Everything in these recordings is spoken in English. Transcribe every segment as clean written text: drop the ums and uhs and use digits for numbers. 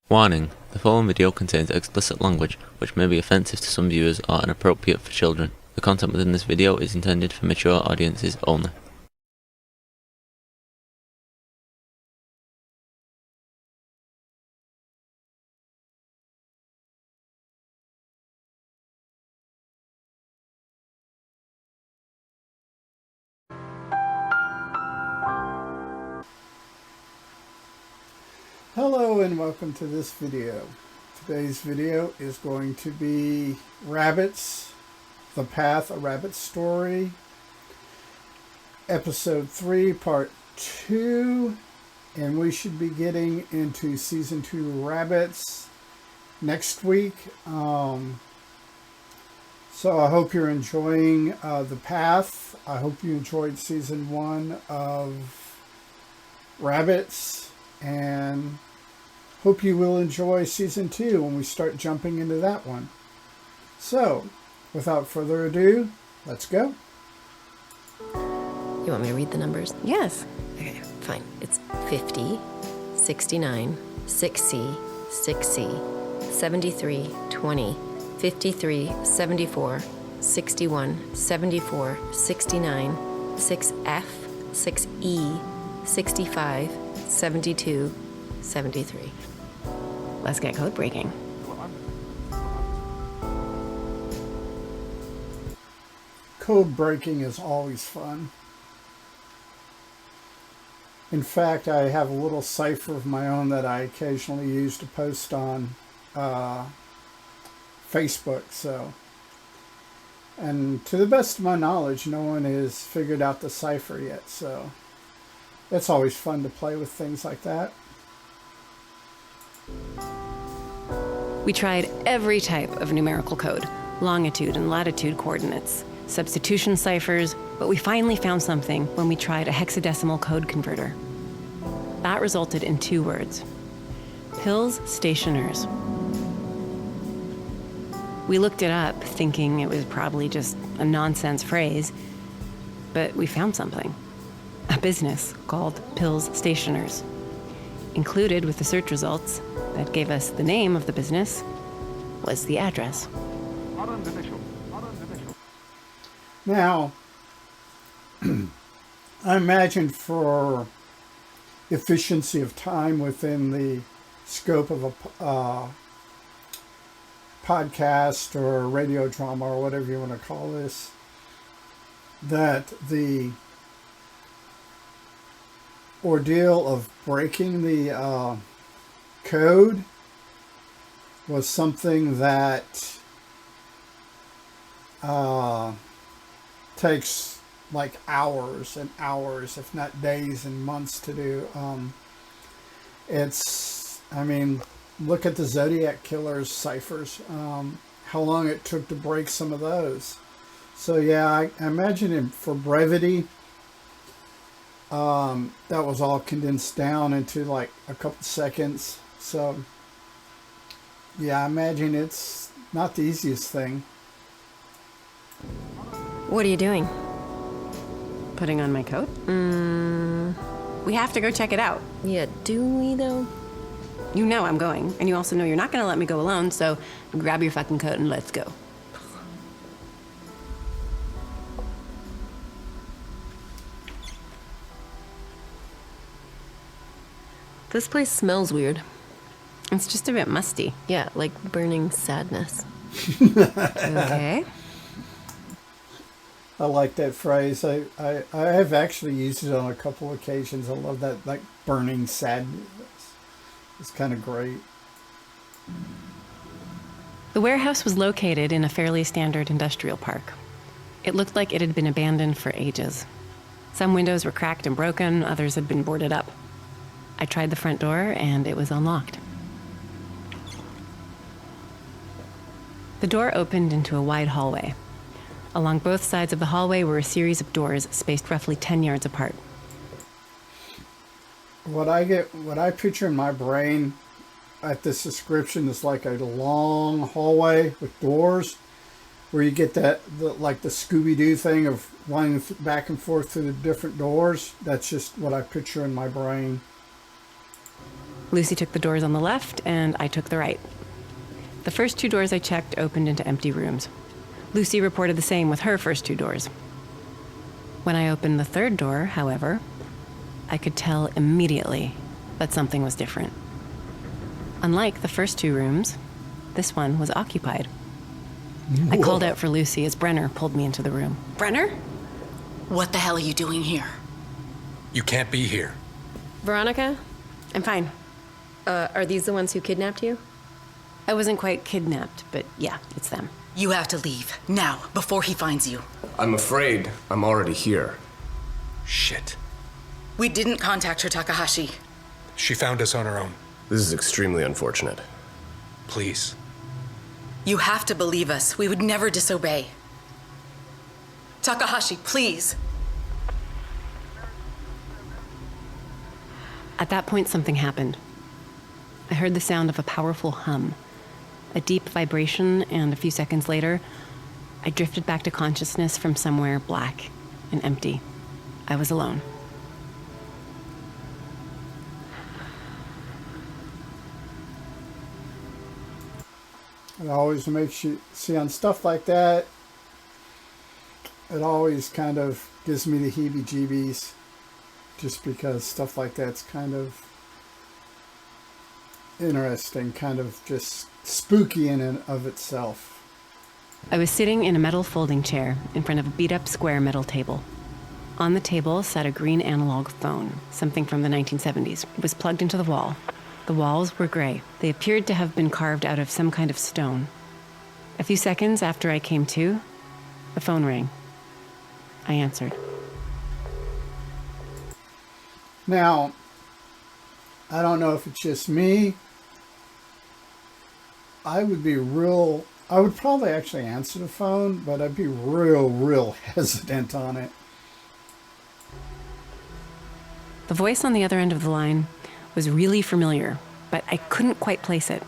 Warning: the following video contains explicit language which may be offensive to some viewers or inappropriate for children. The content within this video is intended for mature audiences only. Hello and welcome to this video. Today's video is going to be Rabbits, The Path, A Rabbit Story, Episode 3, Part 2, and we should be getting into Season 2 Rabbits next week. So I hope you're enjoying The Path. I hope you enjoyed Season 1 of Rabbits, and hope you will enjoy Season 2 when we start jumping into that one. So, without further ado, let's go. You want me to read the numbers? Yes. Okay, fine. It's 50, 69, 6C, 6C, 73, 20, 53, 74, 61, 74, 69, 6F, 6E, 65, 72, 73. Let's get code breaking. Code breaking is always fun. In fact, I have a little cipher of my own that I occasionally use to post on Facebook. And to the best of my knowledge, no one has figured out the cipher yet. So it's always fun to play with things like that. We tried every type of numerical code, longitude and latitude coordinates, substitution ciphers, but we finally found something when we tried a hexadecimal code converter. That resulted in 2 words: Pills Stationers. We looked it up, thinking it was probably just a nonsense phrase, but we found something. A business called Pills Stationers. Included with the search results that gave us the name of the business was the address. Now, I imagine for efficiency of time within the scope of a podcast or radio drama or whatever you want to call this, that the ordeal of breaking the code was something that takes like hours and hours, if not days and months to do. Look at the Zodiac Killer's ciphers, how long it took to break some of those. So yeah, I imagine for brevity, that was all condensed down into like a couple seconds. So yeah, I imagine it's not the easiest thing. What are you doing? Putting on my coat? We have to go check it out. Yeah, do we though? You know I'm going, and you also know you're not going to let me go alone, so grab your fucking coat and let's go. This place smells weird. It's just a bit musty. Yeah, like burning sadness. Okay. I like that phrase. I have actually used it on a couple occasions. I love that, like, burning sadness. It's kind of great. The warehouse was located in a fairly standard industrial park. It looked like it had been abandoned for ages. Some windows were cracked and broken, others had been boarded up. I tried the front door, and it was unlocked. The door opened into a wide hallway. Along both sides of the hallway were a series of doors spaced roughly 10 yards apart. What I picture in my brain at this description is like a long hallway with doors where you get the Scooby-Doo thing of running back and forth through the different doors. That's just what I picture in my brain. Lucy took the doors on the left, and I took the right. The first 2 doors I checked opened into empty rooms. Lucy reported the same with her first 2 doors. When I opened the 3rd door, however, I could tell immediately that something was different. Unlike the first 2 rooms, this one was occupied. Whoa. I called out for Lucy as Brenner pulled me into the room. Brenner? What the hell are you doing here? You can't be here. Veronica, I'm fine. are these the ones who kidnapped you? I wasn't quite kidnapped, but yeah, it's them. You have to leave, now, before he finds you. I'm afraid I'm already here. Shit. We didn't contact her, Takahashi. She found us on her own. This is extremely unfortunate. Please. You have to believe us. We would never disobey. Takahashi, please. At that point, something happened. I heard the sound of a powerful hum, a deep vibration, and a few seconds later, I drifted back to consciousness from somewhere black and empty. I was alone. It always makes you see on stuff like that. It always kind of gives me the heebie-jeebies, just because stuff like that's kind of interesting, kind of just spooky in and of itself. I was sitting in a metal folding chair in front of a beat-up square metal table. On the table sat a green analog phone, something from the 1970s. It was plugged into the wall. The walls were gray. They appeared to have been carved out of some kind of stone. A few seconds after I came to, the phone rang. I answered. Now, I don't know if it's just me. I would probably actually answer the phone, but I'd be real hesitant on it. The voice on the other end of the line was really familiar, but I couldn't quite place it.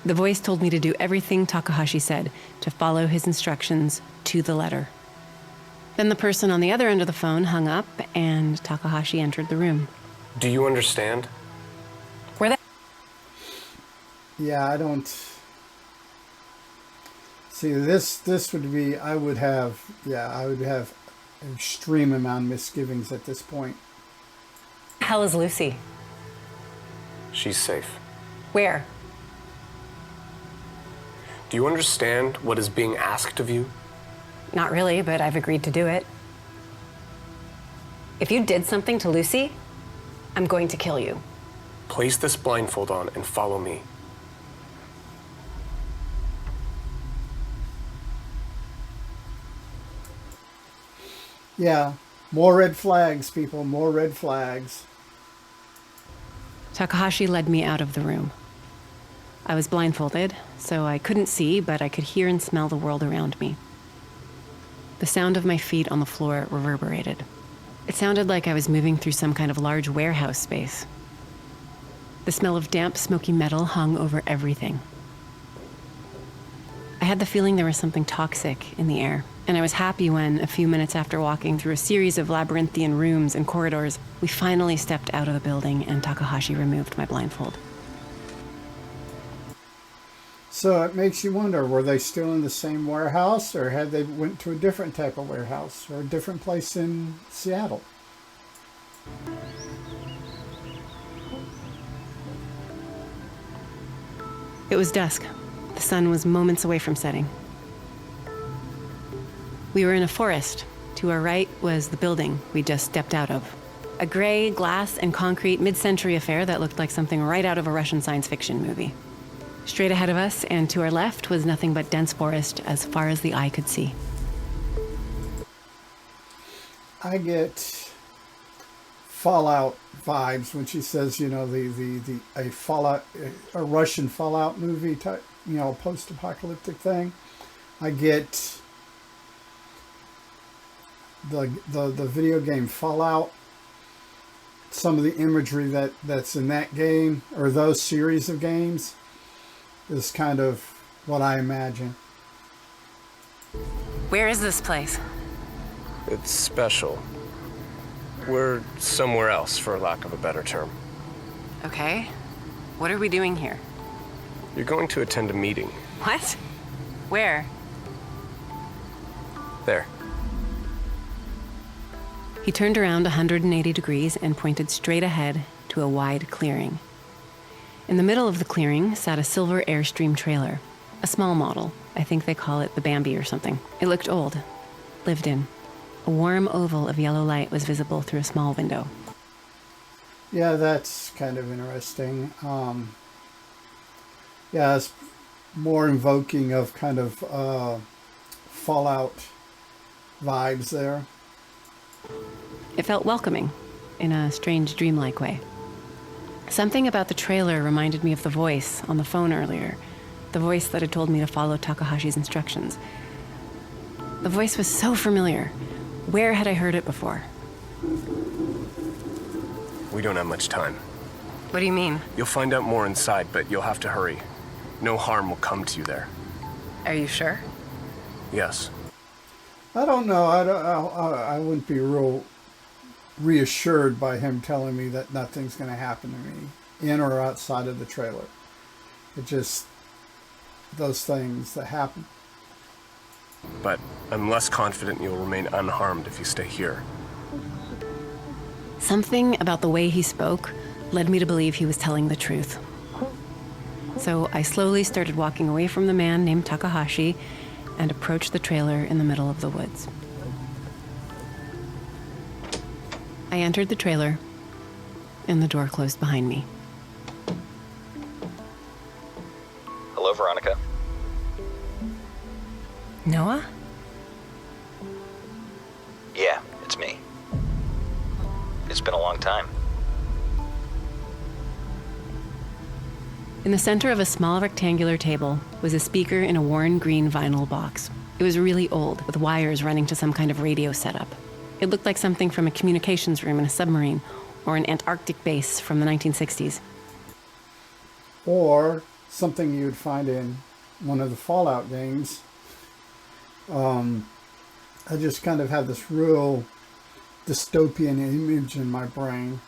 The voice told me to do everything Takahashi said, to follow his instructions to the letter. Then the person on the other end of the phone hung up, and Takahashi entered the room. Do you understand? Where the... Yeah, I don't... See, this would be... I would have an extreme amount of misgivings at this point. The hell is Lucy? She's safe. Where? Do you understand what is being asked of you? Not really, but I've agreed to do it. If you did something to Lucy, I'm going to kill you. Place this blindfold on and follow me. Yeah, more red flags, people, more red flags. Takahashi led me out of the room. I was blindfolded, so I couldn't see, but I could hear and smell the world around me. The sound of my feet on the floor reverberated. It sounded like I was moving through some kind of large warehouse space. The smell of damp, smoky metal hung over everything. I had the feeling there was something toxic in the air, and I was happy when, a few minutes after walking through a series of labyrinthian rooms and corridors, we finally stepped out of the building and Takahashi removed my blindfold. So it makes you wonder, were they still in the same warehouse, or had they went to a different type of warehouse or a different place in Seattle? It was dusk. The sun was moments away from setting. We were in a forest. To our right was the building we just stepped out of. A gray, glass, and concrete mid-century affair that looked like something right out of a Russian science fiction movie. Straight ahead of us and to our left was nothing but dense forest as far as the eye could see. I get Fallout vibes when she says, a Russian Fallout movie type, post-apocalyptic thing. I get the video game Fallout. Some of the imagery that's in that game or those series of games is kind of what I imagine. Where is this place? It's special. We're somewhere else, for lack of a better term. Okay. What are we doing here? You're going to attend a meeting. What? Where? There. He turned around 180 degrees and pointed straight ahead to a wide clearing. In the middle of the clearing sat a silver Airstream trailer. A small model. I think they call it the Bambi or something. It looked old. Lived in. A warm oval of yellow light was visible through a small window. Yeah, that's kind of interesting. Yeah, it's more invoking of kind of Fallout vibes there. It felt welcoming, in a strange dreamlike way. Something about the trailer reminded me of the voice on the phone earlier. The voice that had told me to follow Takahashi's instructions. The voice was so familiar. Where had I heard it before? We don't have much time. What do you mean? You'll find out more inside, but you'll have to hurry. No harm will come to you there. Are you sure? Yes. I don't know. I wouldn't be real reassured by him telling me that nothing's going to happen to me in or outside of the trailer. It just, those things that happen. But I'm less confident you'll remain unharmed if you stay here. Something about the way he spoke led me to believe he was telling the truth. So I slowly started walking away from the man named Takahashi and approached the trailer in the middle of the woods. I entered the trailer, and the door closed behind me. Hello, Veronica. Noah? Yeah, it's me. It's been a long time. In the center of a small rectangular table was a speaker in a worn green vinyl box. It was really old, with wires running to some kind of radio setup. It looked like something from a communications room in a submarine, or an Antarctic base from the 1960s. Or something you'd find in one of the Fallout games. I just kind of have this real dystopian image in my brain.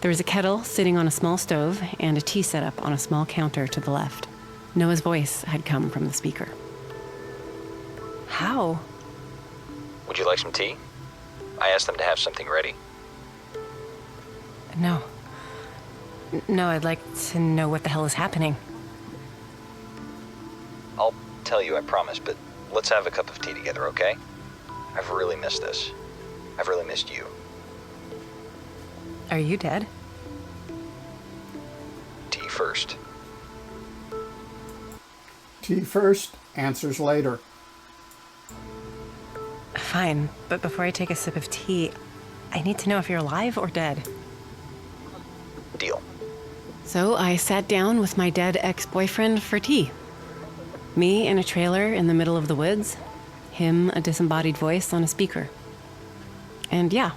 There was a kettle sitting on a small stove and a tea setup on a small counter to the left. Noah's voice had come from the speaker. How? Would you like some tea? I asked them to have something ready. No. No, I'd like to know what the hell is happening. I'll tell you, I promise, but let's have a cup of tea together, okay? I've really missed this. I've really missed you. Are you dead? Tea first. Tea first, answers later. Fine, but before I take a sip of tea, I need to know if you're alive or dead. Deal. So I sat down with my dead ex-boyfriend for tea. Me in a trailer in the middle of the woods, him a disembodied voice on a speaker. And yeah,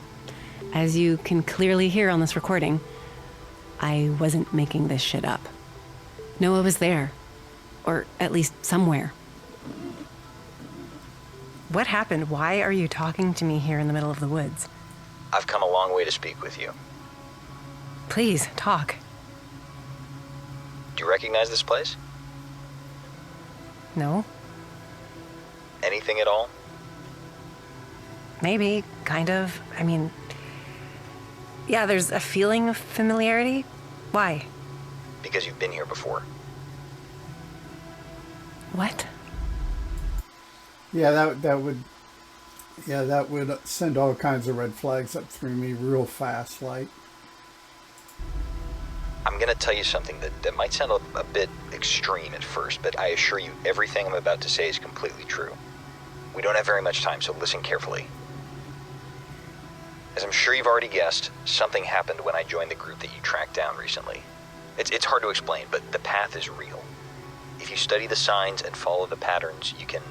as you can clearly hear on this recording, I wasn't making this shit up. Noah was there, or at least somewhere. What happened? Why are you talking to me here in the middle of the woods? I've come a long way to speak with you. Please, talk. Do you recognize this place? No? Anything at all? Maybe, kind of. I mean, yeah, there's a feeling of familiarity. Why? Because you've been here before. What? Yeah, that would send all kinds of red flags up through me real fast, like. I'm gonna tell you something that might sound a bit extreme at first, but I assure you everything I'm about to say is completely true. We don't have very much time, so listen carefully. As I'm sure you've already guessed, something happened when I joined the group that you tracked down recently. It's hard to explain, but the path is real. If you study the signs and follow the patterns, you can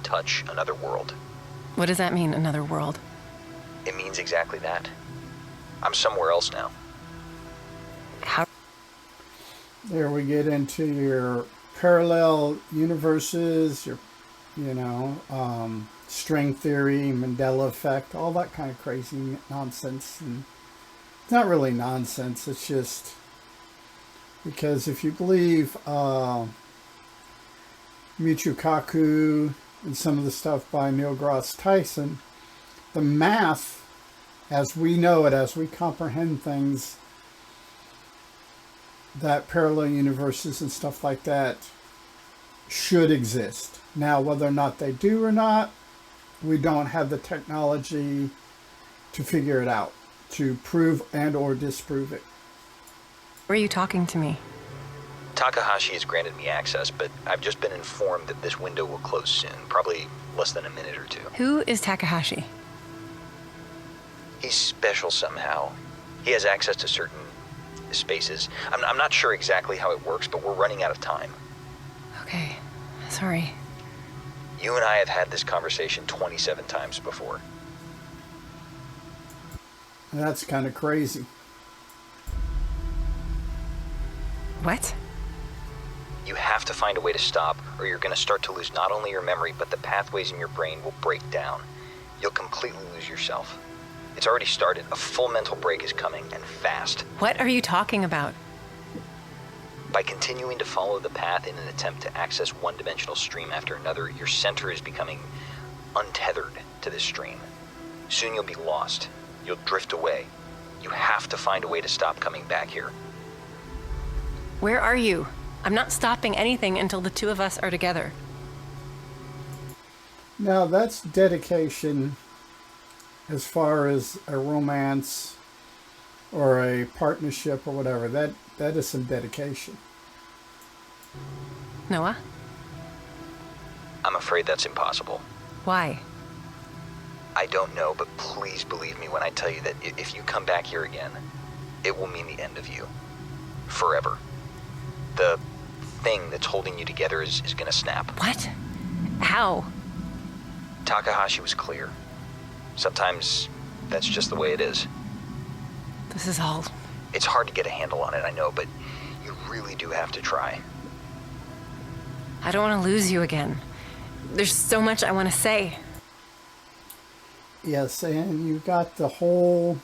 touch another world. What does that mean, another world? It means exactly that. I'm somewhere else now. How? There we get into your parallel universes, your, string theory, Mandela effect, all that kind of crazy nonsense. And It's not really nonsense. It's just because if you believe Michio Kaku and some of the stuff by Neil deGrasse Tyson, the math, as we know it, as we comprehend things, that parallel universes and stuff like that should exist. Now, whether or not they do or not, we don't have the technology to figure it out, to prove and or disprove it. Were you talking to me? Takahashi has granted me access, but I've just been informed that this window will close soon, probably less than a minute or two. Who is Takahashi? He's special somehow. He has access to certain spaces. I'm not sure exactly how it works, but we're running out of time. Okay, sorry. You and I have had this conversation 27 times before. That's kind of crazy. What? You have to find a way to stop, or you're going to start to lose not only your memory, but the pathways in your brain will break down. You'll completely lose yourself. It's already started. A full mental break is coming, and fast. What are you talking about? By continuing to follow the path in an attempt to access one-dimensional stream after another, your center is becoming untethered to this stream. Soon you'll be lost. You'll drift away. You have to find a way to stop coming back here. Where are you? I'm not stopping anything until the two of us are together. Now, that's dedication as far as a romance or a partnership or whatever. That is some dedication. Noah? I'm afraid that's impossible. Why? I don't know, but please believe me when I tell you that if you come back here again, it will mean the end of you. Forever. The thing that's holding you together is gonna snap. What? How? Takahashi was clear. Sometimes that's just the way it is. This is all... It's hard to get a handle on it, I know, but you really do have to try. I don't want to lose you again. There's so much I want to say. Yes, and you've got the whole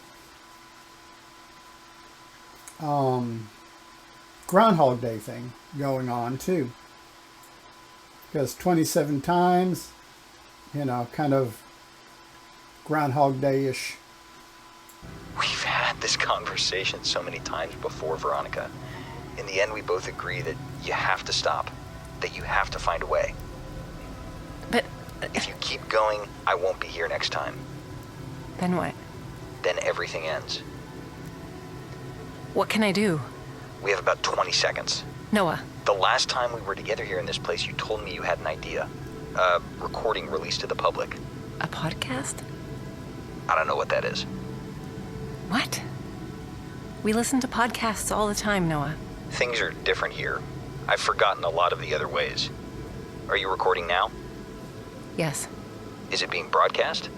Groundhog Day thing going on, too. Because 27 times, kind of Groundhog Day-ish. We've had this conversation so many times before, Veronica. In the end, we both agree that you have to stop, that you have to find a way. But... If you keep going, I won't be here next time. Then what? Then everything ends. What can I do? We have about 20 seconds. Noah. The last time we were together here in this place, you told me you had an idea. A recording released to the public. A podcast? I don't know what that is. What? We listen to podcasts all the time, Noah. Things are different here. I've forgotten a lot of the other ways. Are you recording now? Yes. Is it being broadcast?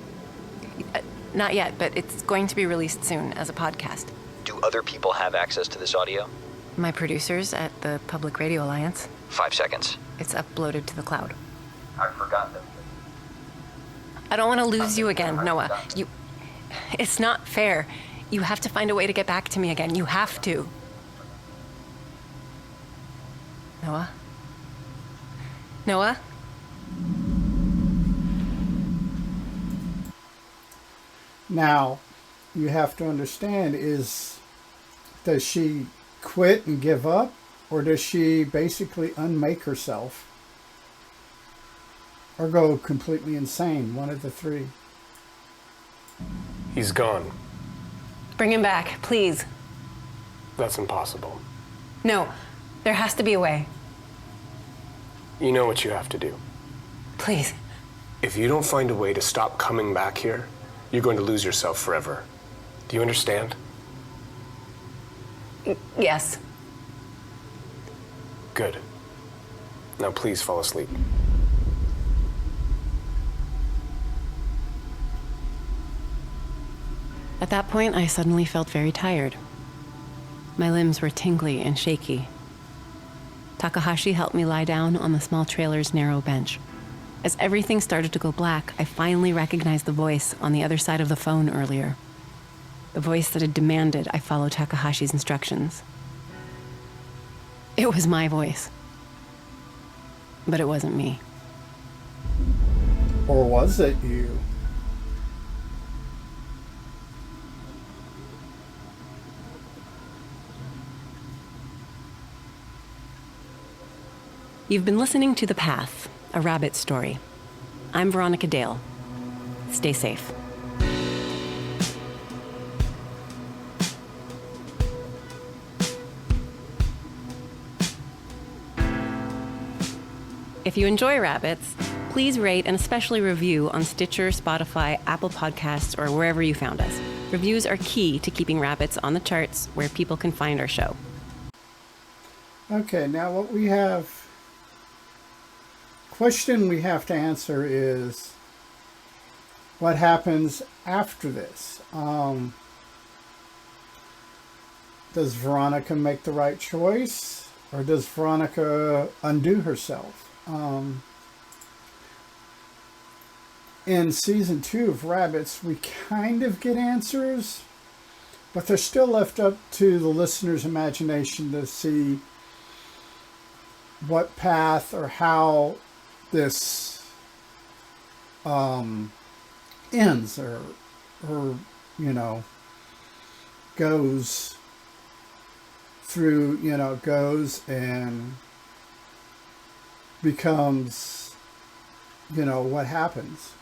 Not yet, but it's going to be released soon as a podcast. Do other people have access to this audio? My producers at the Public Radio Alliance. 5 seconds. It's uploaded to the cloud. I've forgotten them. I don't want to lose you again, Noah. It's not fair. You have to find a way to get back to me again. You have to. Noah? Noah? Now, you have to understand does she quit and give up, or does she basically unmake herself? Or go completely insane, one of the three. He's gone. Bring him back, please. That's impossible. No, there has to be a way. You know what you have to do. Please. If you don't find a way to stop coming back here, you're going to lose yourself forever. Do you understand? Yes. Good. Now please fall asleep. At that point, I suddenly felt very tired. My limbs were tingly and shaky. Takahashi helped me lie down on the small trailer's narrow bench. As everything started to go black, I finally recognized the voice on the other side of the phone earlier. the voice that had demanded I follow Takahashi's instructions. It was my voice. But it wasn't me. Or was it you? You've been listening to The Path, a rabbit story. I'm Veronica Dale. Stay safe. If you enjoy rabbits, please rate and especially review on Stitcher, Spotify, Apple Podcasts, or wherever you found us. Reviews are key to keeping rabbits on the charts where people can find our show. Okay, now what we have... question we have to answer is, what happens after this? Does Veronica make the right choice? Or does Veronica undo herself? In season 2 of Rabbits, we kind of get answers, but they're still left up to the listener's imagination to see what path or how this ends or goes through, goes and becomes, what happens.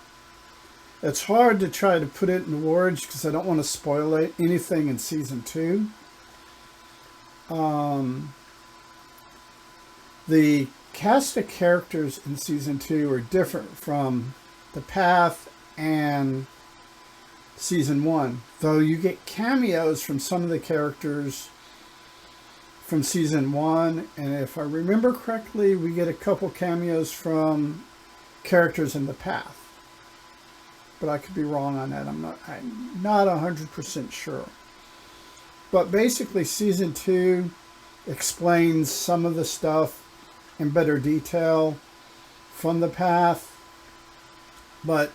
It's hard to try to put it in words because I don't want to spoil anything in season 2. The cast of characters in season 2 are different from The Path and season 1, though you get cameos from some of the characters from season 1, and if I remember correctly, we get a couple cameos from characters in The Path. But I could be wrong on that. I'm not 100% sure. But basically, season 2 explains some of the stuff in better detail from The Path. But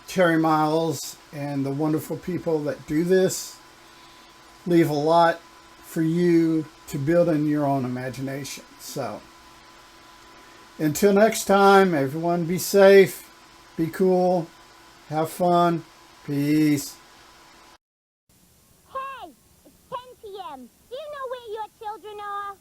Cherry Miles and the wonderful people that do this leave a lot for you to build in your own imagination. So, until next time, everyone be safe, be cool, have fun, peace. Hey, it's 10 p.m. Do you know where your children are?